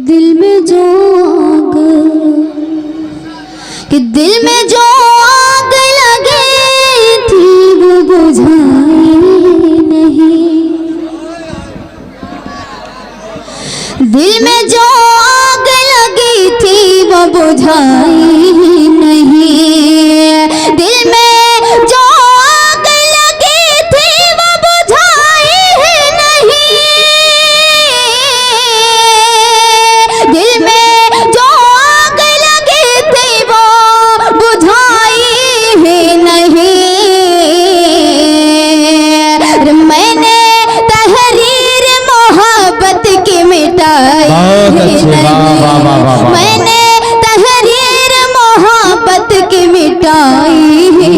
दिल में जो आग, कि दिल में जो आग लगी थी वो बुझाई नहीं। दिल में जो आग लगी थी वो बुझाई नहीं। दिल में जो आग लगी थी वो बुझाई नहीं। दिल में जो आग लगी थी वो बुझाई नहीं। मैंने तहरीर मोहब्बत की मिटाई नहीं। मैंने तहरीर मोहब्बत की मिटाई,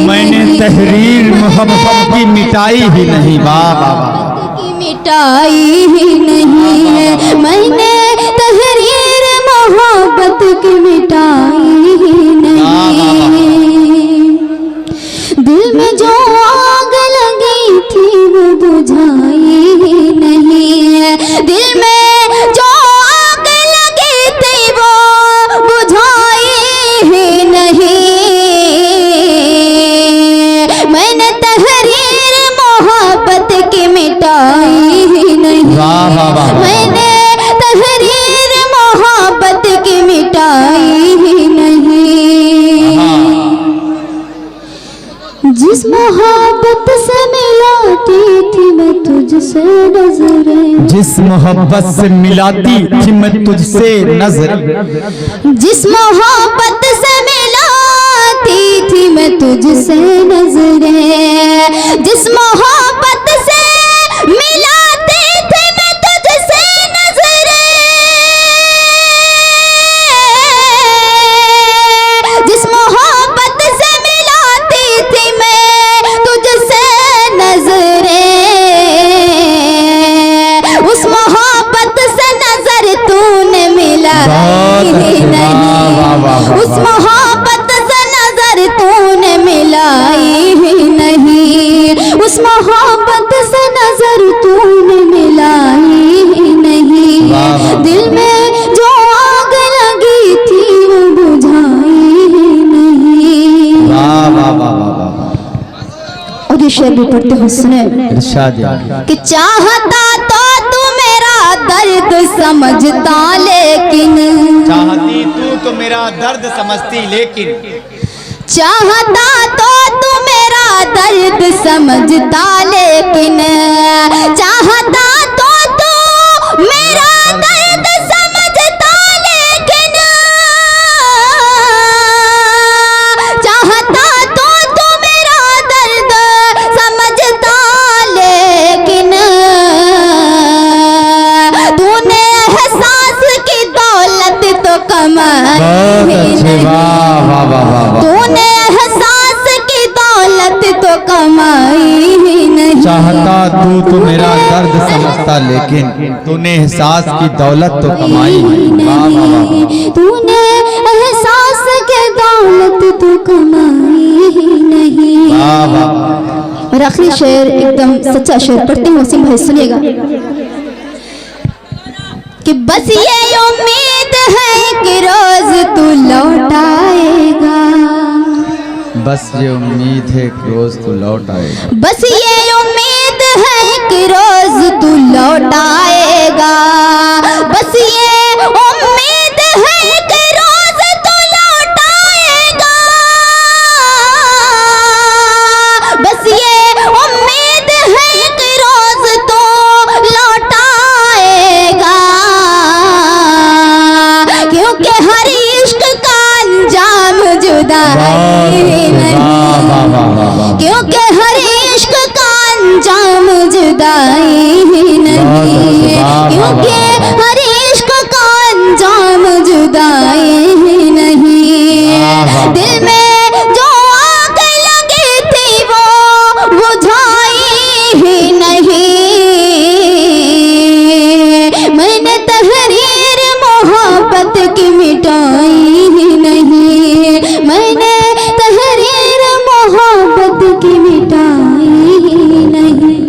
मैंने तहरीर मोहब्बत की मिटाई ही नहीं। की मिटाई ही नहीं है। मैंने तहरीर मोहब्बत की मिटाई ही नहीं। दिल में जो आग लगी थी वो बुझाई ही नहीं है। दिल में जो आग लगी थी वो बुझाई ही नहीं। मैंने तहरीर मोहब्बत की मिटाई ही नहीं। मैंने तहरीर मोहब्बत की मिटाई ही नहीं। जिस मोहब्बत से मिलाती थी मैं तुझसे नजरें, जिस मोहब्बत से मिलाती थी मैं तुझसे नजर, जिस मोहब्बत से मिलाती थी मैं तुझसे नजरें, जिस मोहब्बत से मिलाती थी मैं तुझसे नजरें, जिस मोहब्बत से मिलाती थी मैं तुझसे नजरें, उस मोहब्बत से नजर तूने मिलाई नहीं। उस मोहब्बत से नजर तूने मिलाई ही नहीं। उस मोहब्बत से नजर तूने मिलाई ही नहीं। दिल में जो आग लगी थी वो बुझाई ही नहीं। और ये शेर भी पढ़ते हो, सुने कि चाहता तो तू मेरा दर्द समझता लेकिन, चाहती तू तो मेरा दर्द समझती लेकिन, चाहता तो तू मेरा दर्द समझता लेकिन, चाहता तो तू मेरा दर्द समझता लेकिन, चाहता तो तू मेरा दर्द समझता लेकिन, तूने एहसास की दौलत तो कमाई नहीं। तूने एहसास की दौलत तो कमाई ही नहीं। चाहता तू मेरा दर्द समझता लेकिन, तूने एहसास की दौलत तो कमाई नहीं। तूने एहसास की दौलत तो कमाई ही नहीं। और आखिरी शेर एकदम सच्चा शेर पढ़ती हूँ, वसीम भाई सुनिएगा कि बस ये उम्मीद है कि रोज तू लौट आएगा, बस ये उम्मीद है कि रोज तू लौट आएगा, बस ये उम्मीद है कि रोज तू लौट आएगा, बस ये उम्मीद है कि रोज तू लौट आएगा, बस ये उम्मीद है कि रोज तू लौट आएगा, क्योंकि हर इश्क का अंजाम जुदाई नहीं, क्योंकि हर इश्क का अंजाम जुदाई ही नहीं, क्योंकि हर इश्क का अंजाम जुदाई ही नहीं। दिल में जो आग लगी थी वो बुझाई ही नहीं। मैंने तहरीर मोहब्बत की मिटाई ही नहीं। मैंने तहरीर मोहब्बत की मिटाई ही नहीं।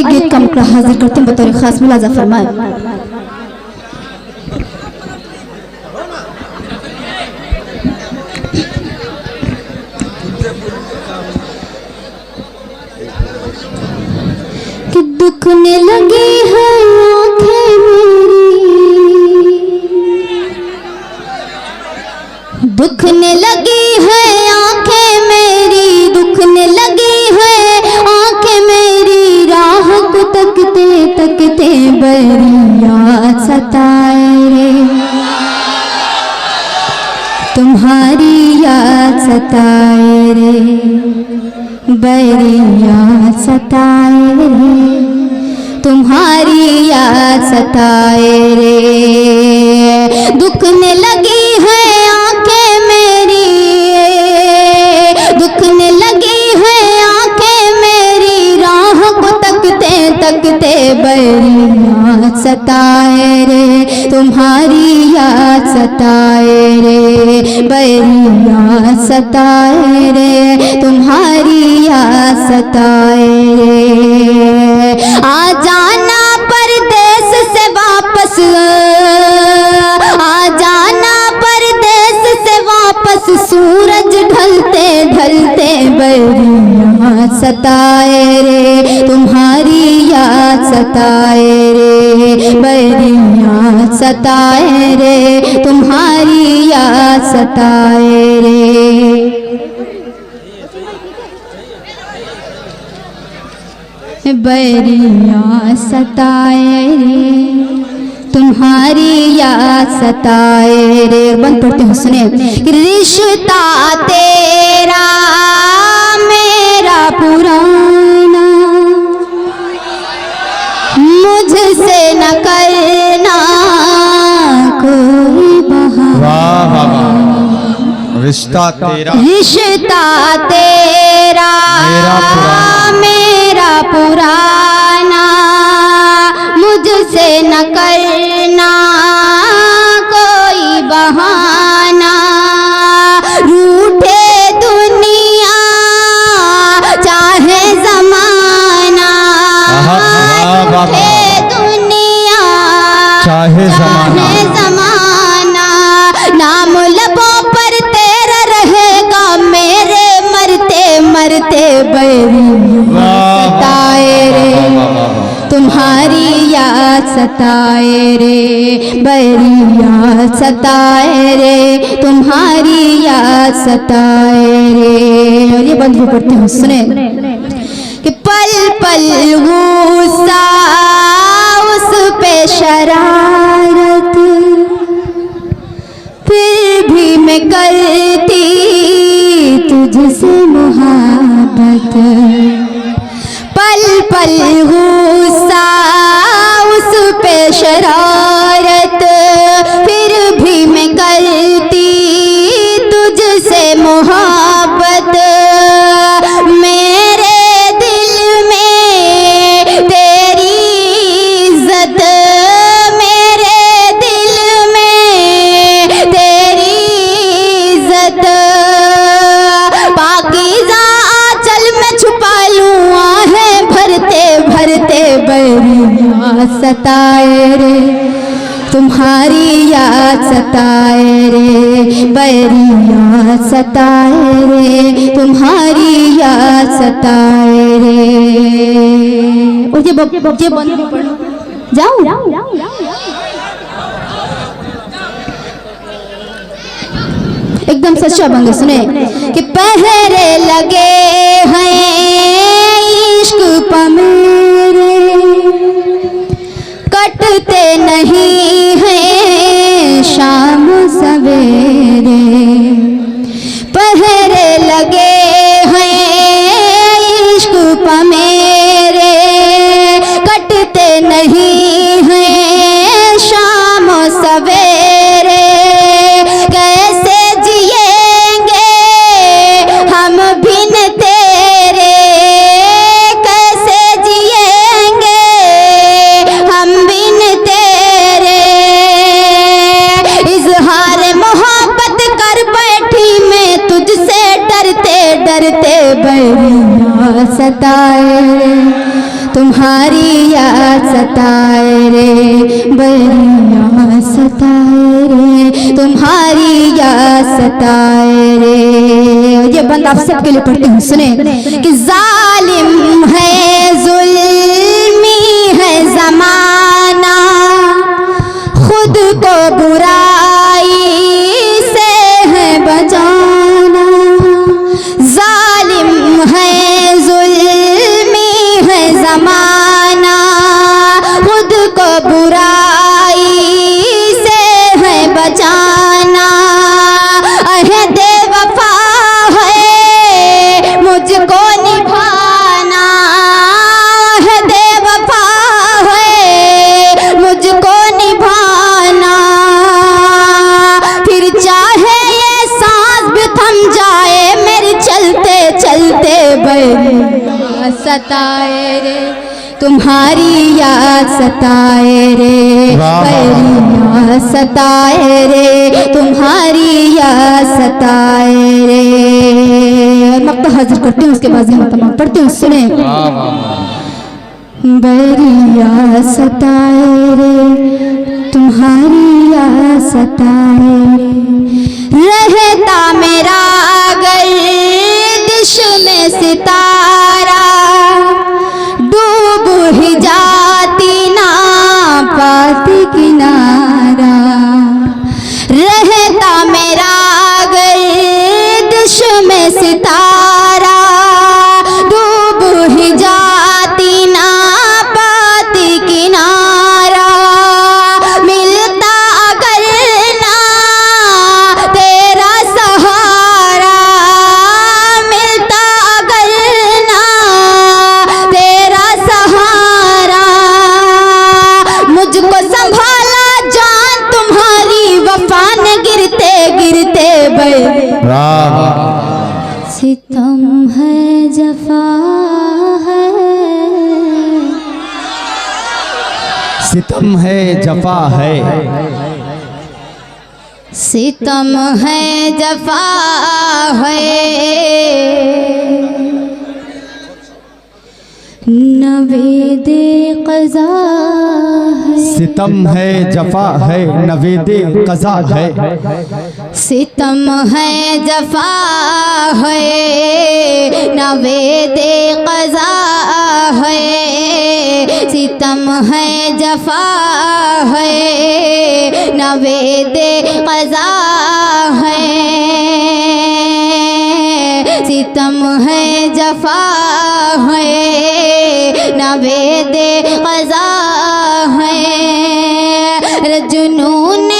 आइए गीत का मुकला हाजिर करते हैं बतौर खास मुलाजा फरमाए। कि दुखने लगी है आंखें मेरी, दुखने लगी है आंखें मेरी, दुखने लगी है आंखें मेरी, राह को तकते तकते बरिया सताए रे, तुम्हारी याद सताए रे, बरिया सताए रे, तुम्हारी याद सताए रे। दुखने लगी है आंखें मेरी, दुखने लगी है आंखें मेरी, राह को तकते तकते बरिया सताए रे, तुम्हारी याद सताए रे, बरिया सताए रे, तुम्हारी याद सताए रे। आ जाना परदेस से वापस, आ जाना परदेस से वापस, सूरज ढलते ढलते बरिया सताए रे, तुम्हारी याद सताए रे, बरिया सताए रे, तुम्हारी याद सताए रे। बरिया सताए रे, तुम्हारी याद सताए रे। बंद पढ़ते हो सुने। रिश्ता तेरा मेरा पुराना, मुझसे न करना कोई बहाना। वाह वाह वाह। रिश्ता तेरा, रिश्ता तेरा मेरा पुराना, मुझसे न करना कोई बहाना। रूठे दुनिया चाहे जमाना, रूठे दुनिया चाहे जमाना, नाम लबों पर तेरा रहेगा, मेरे मरते मरते बरिया सताए रे, तुम्हारी याद सताए रे, बरिया सताए रे, तुम्हारी याद सताए रे। और ये बंद भी पढ़ते हो सुने। कि पल पल गुस्सा उस पे शरारत, फिर भी मैं करती तुझसे मोहब्बत। पल पल गुस्सा उस पे शरारत, फिर भी मैं करती तुझसे मोहब्बत। मेरे दिल में तेरी इज्जत, मेरे दिल में तेरी इज्जत, पाकीज़ा आंचल में छुपा लूं, आहें भरते भरते बरिया सताए रे, तुम्हारी याद सताए रे, बरिया सताए रे, तुम्हारी याद सताए रे। और ये बंद जाऊं एकदम सच्चा बंद सुने। कि पहरे लगे हैं इश्क पे मेरे, कटते नहीं हैं शाम सवेरे। पहरे लगे हैं इश्क पे मेरे, कटते नहीं हैं शाम सवेरे। कैसे जिएंगे हम बिन तेरे, कैसे जिएंगे हम बिन तेरे। इजहार मोहब्बत कर बैठी मैं तुझसे, डरते डरते बरिया सताए रे, तुम्हारी याद सताए रे बरिया सताए रे, तुम्हारी याद सताए रे। ये बंद आप सबके लिए पढ़ती हूँ, सुने कि जालिम है जुल्मी है ज़माना, खुद को बुराई से है बचाना। जालिम है जुल्मी है ज़माना, खुद को बुराई से है बचाना। अहदे वफा है मुझको निभाना, अहदे वफा है मुझको निभाना। फिर चाहे ये सांस भी थम जाए मेरे चलते चलते बरिया सताए रे, तुम्हारी याद सताए रे बरिया सताए रे, तुम्हारी याद सताए रे। मक्ता हाजिर करती हूँ, उसके बाद मैं तमाम पढ़ती हूँ, सुने। बरिया सताए रे, तुम्हारी याद सताए रे। रहता मेरा गर्दिश में सितारा, डूब ही जाती ना पाती किनारा। रहता मेरा गर्दिश में सितारा, डूब ही जाती ना पाती किनारा। मिलता अगर ना तेरा सहारा, मिलता अगर ना तेरा सहारा। मुझको संभाला जान तुम्हारी वफा ने गिरते गिरते सितम है जफा है, सितम है जफा है, सितम है जफा है। नवेदे क़ज़ा है, सितम है जफा है, नवेदे क़ज़ा है। सितम है जफा है, नवेदे क़ज़ा है। सितम है जफा है, नवेदे क़ज़ा है। सितम है जफा है, नवेदे क़ज़ा है। जुनून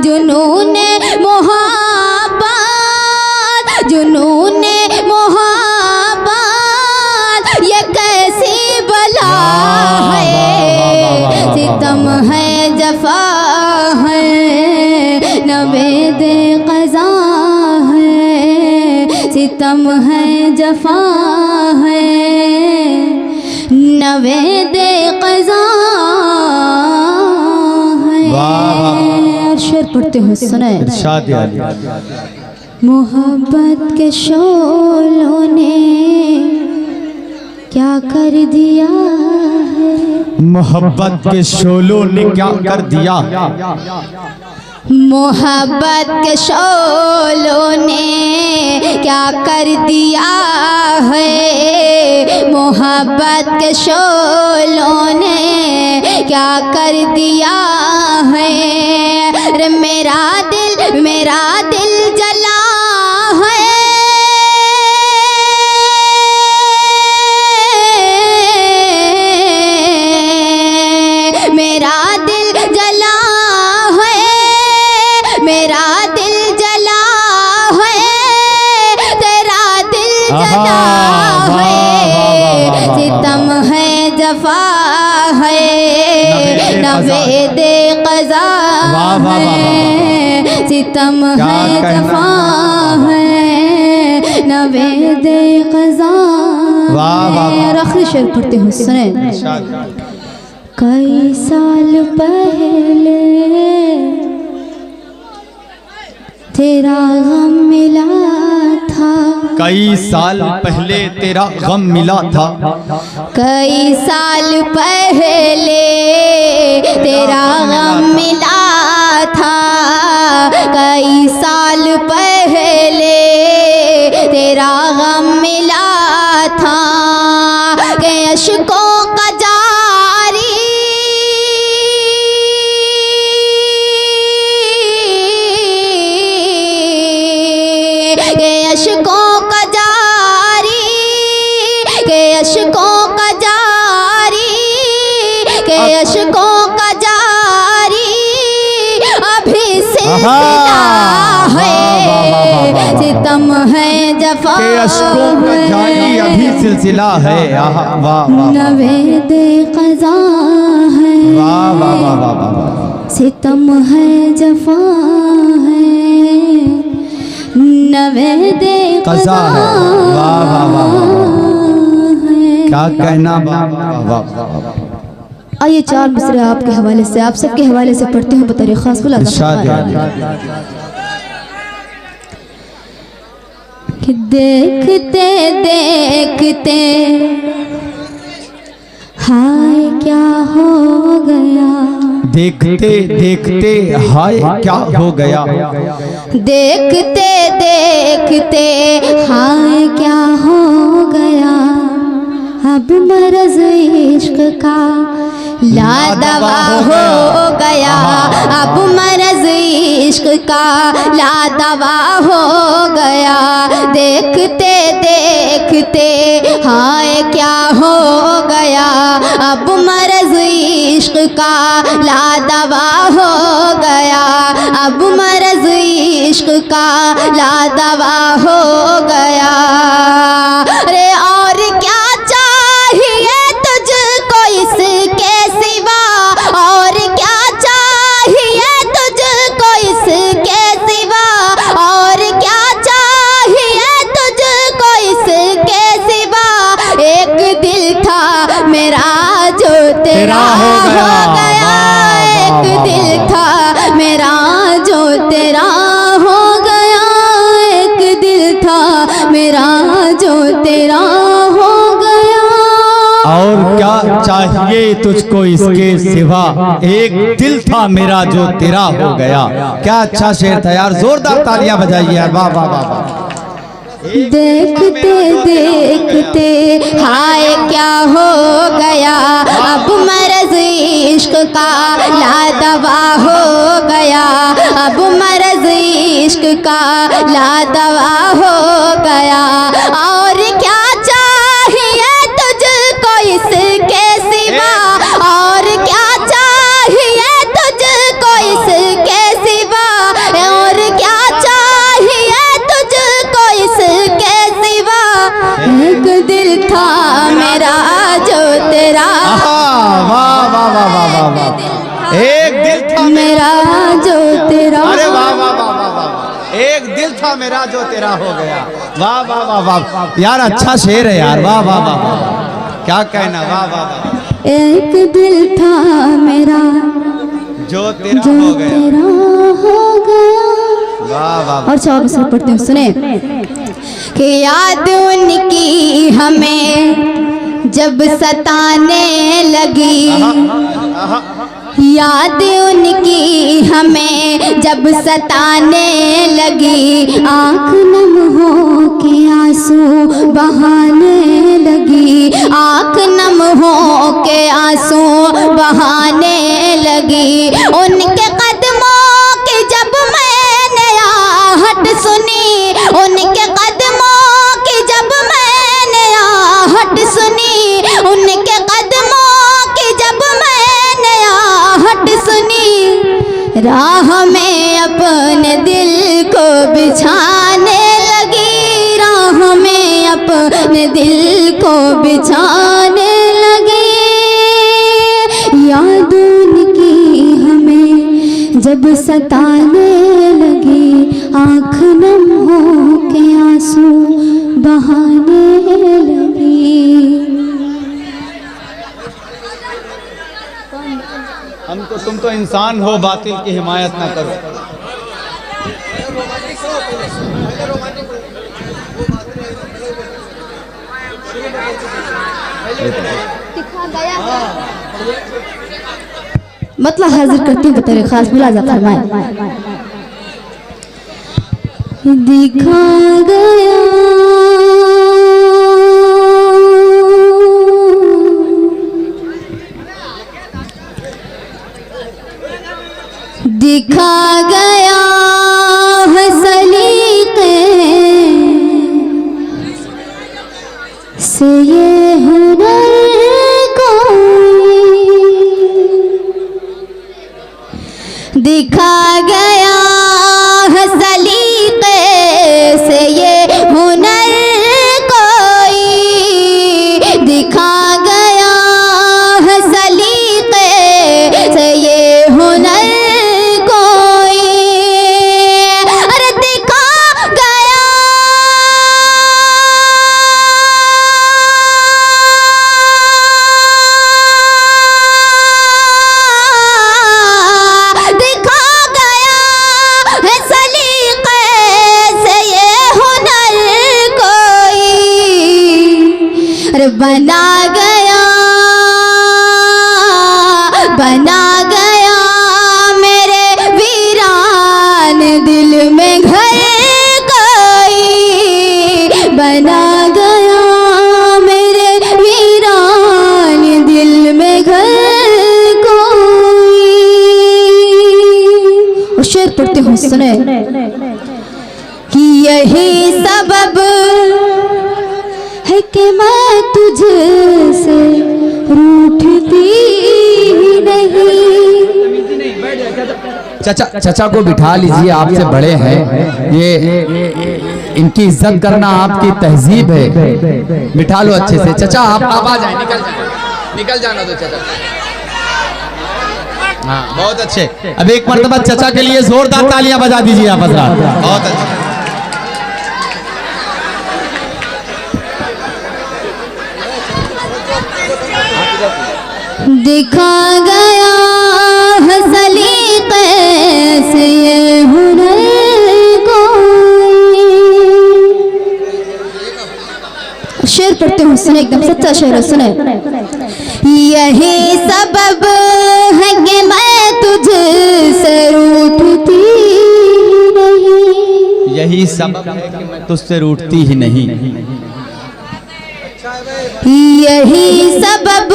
जुनून मोहब्बत, जुनून मोहब्बत ये कैसी बला है। सितम है जफा है, नवेदे क़ज़ा है। सितम है जफा है, नवेदे क़ज़ा है। शेर पढ़ते हो, सुने। इरशाद आली। मोहब्बत के शोलों ने क्या कर दिया है, मोहब्बत के शोलों ने क्या कर दिया। मोहब्बत के शोलों ने क्या कर दिया है। मोहब्बत के शोलों ने क्या कर दिया है। रे मेरा दिल जला है। मेरा दिल जला है, मेरा दिल जला है, तेरा दिल जला है। सितम है जफा है, नवेदे क़ज़ा है। सितम है जफा है, नवेदे क़ज़ा वाह, वाह। और आखिरी शेर पढ़ते हैं, सुने। कई साल पहले तेरा गम मिला था, कई साल पहले तेरा गम मिला था, कई साल पहले तेरा गम मिला था, कई साल पहले तेरा गम मिला था, के अश्कों का जारी के अश्कों का जारी के अश्कों का जारी के अश्कों का जारी अभी सिलसिला है, सितम है जफा के अश्कों का जारी अभी सिलसिला है। वाह वाह नवेद क़ज़ा है, वाह वाह वाह वाह वाह, सितम है जफा है, नवेद क़ज़ा है। वाह वाह वाह वाह, क्या कहना। वाह वाह वाह। आइए 4 मिसरे आपके हवाले से, आप सबके हवाले से पढ़ते हैं बतौर खास। कि देखते देखते हाय क्या हो गया, देखते देखते हाय क्या हो गया, देखते देखते हाय क्या हो गया, अब मरज़ इश्क का लादवा हो गया, अब मरज़ इश्क का लादवा हो गया, देखते देखते हाय क्या हो गया, अब मरज़ इश्क का लादवा हो गया, अब मरज़ इश्क का लादवा हो गया। अरे और क्या चाहिए तुझको इसके सिवा, और क्या चाहिए तुझको इसके सिवा, और क्या चाहिए तुझको इसके सिवा, एक दिल था मेरा जो तेरा हो गया, एक दिल था मेरा जो तेरा हो गया, एक दिल था मेरा जो तेरा हो गया। और क्या चाहिए तुझको इसके सिवा, एक दिल था मेरा जो तेरा हो गया। क्या अच्छा शेर था यार, जोरदार तालियां बजाइए यार। वाह वाह वाह। देखते देखते हाय क्या हो गया, अब मरज़ इश्क का लादवा हो गया, अब मरज़ इश्क का लादवा हो गया। और क्या चाहिए तुझको इसके सिवा, और क्या चाहिए तुझको इसके सिवा, और क्या चाहिए तुझको इसके सिवा, एक दिल था मेरा जो तेरा, वाह वाह वाह वाह वाह वाह, एक दिल था मेरा जो तेरा। अरे वाह वाह वाह वाह वाह, एक दिल था मेरा जो तेरा हो गया। वाह वाह वाह वाह यार, अच्छा शेर है यार। वाह वाह वाह वाह, क्या कहना। वाह वाह वाह, एक दिल था मेरा जो तेरा जो हो गया। तेरा हो गया। वाह वाह। और 4 मिसरे पढ़ते हैं, सुने। कि याद उनकी हमें जब सताने लगी, याद उनकी हमें जब सताने लगी, आँख नम हो के आंसू बहाने लगी, आँख नम हो के आंसू बहाने लगी, उनके कदमों की जब मैंने आहट सुनी, उनके कदमों की जब मैंने आहट सुनी, उनके कदमों की जब मैंने आहट सुनी, राह में अपने दिल को बिछाने लगी, राह में अपने दिल को बिछाने लगी, याद उनकी हमें जब सताने लगी, आँख नम हो के आंसू बहाने लगी। तुम तो इंसान हो, बातिल की हिमायत ना करो। मतलब हाजिर करती हूँ तेरे खास मिला जा फरमाए। दिखा गया दिखा गया है सलीके से ये हुनर दिखा गया है सलीके से ये हुनर कोई दिखा गया है सलीके से ये हुनर कोई अरे दिखा गया बना गया मेरे वीरान दिल में घर कोई बना गया मेरे वीरान दिल में घर कोई। और शेर पढ़ते हुए सुने कि यही सबब है कि मैं तुझसे रूठती नहीं। चाचा को बिठा लीजिए, आपसे बड़े हैं, ये इनकी इज्जत करना आपकी तहजीब है। बिठा लो अच्छे से। चाचा आप आ जाए, निकल जाना दो चाचा। हाँ बहुत अच्छे। अब एक मर्तबा चाचा के लिए जोरदार तालियां बजा दीजिए आप हजरात। बहुत अच्छे। दिखा गया है सलीके से ये हुनर कोई। शेर पढ़ते हुए सुने, एकदम सच्चा शेर सुने। यही सबब है कि मैं तुझसे रूठती नहीं। यही सबब है कि मैं तुझसे रूठती ही नहीं। यही सबब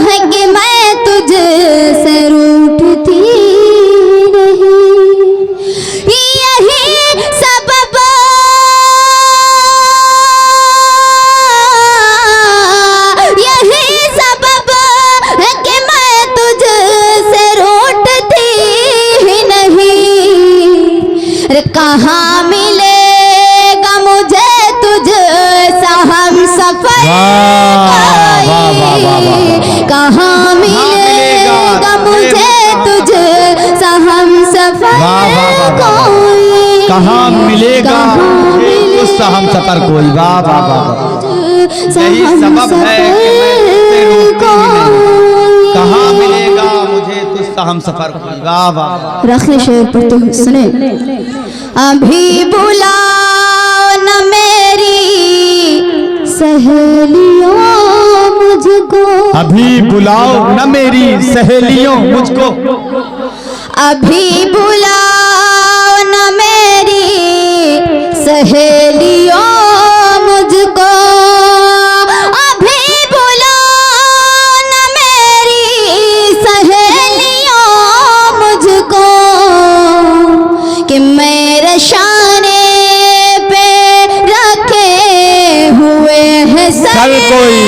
है कि मैं तुझसे रूठती नहीं। यही सबब है कि मैं तुझसे रूठती ही नहीं। अरे कहाँ मिलेगा मुझे तुझसा हम सफर कहाँ मिलेगा मुझे तुझसा हम सफर कोई। कहाँ मिलेगा तुझसा हम सफर कोई। वाह वाह वाह। यही सबब है कि मैं तुझसे रूठती ही नहीं। कहाँ मिलेगा मुझे तुझसा हम सफर कोई। वाह वाह। रखे शेर पढ़ते हुए सुने। अभी बुलाओ न मेरी सहेलियों मुझको। अभी बुलाओ न मेरी सहेलियों मुझको। अभी बुलाओ न मेरी सहेलियों मुझको। अभी बुलाओ न मेरी सहेलियों मुझको कि मेरे शाने पे रखे हुए हैं सर कोई।